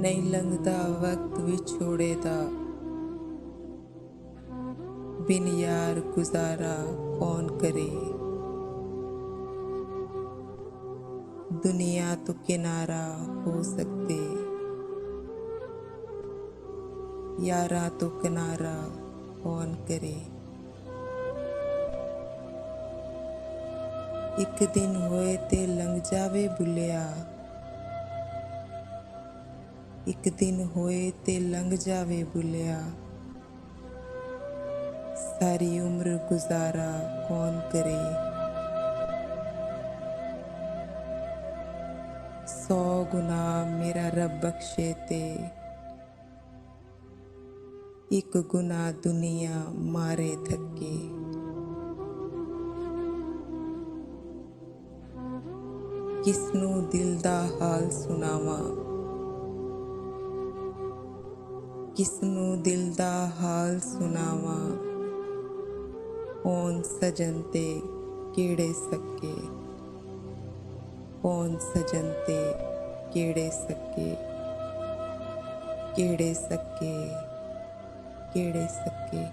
नहीं लंघदा वक्त विछोड़े दा, बिन यार गुजारा कौन करे। दुनिया तो किनारा हो सकते, यारा तो किनारा कौन करे। एक दिन होए ते लंघ जावे भुलिया, एक दिन होए ते लंघ जावे भुलिया, सारी उम्र गुजारा कौन करे। 100 गुना मेरा रब बख्शे ते, एक गुना दुनिया मारे थके। किसनू दिल दा हाल सुनावा, किसनू दिल दा हाल सुनावा, कौन सजन ते केड़े सके, कौन सजन ते केड़े सके, केड़े सके, केड़े सके।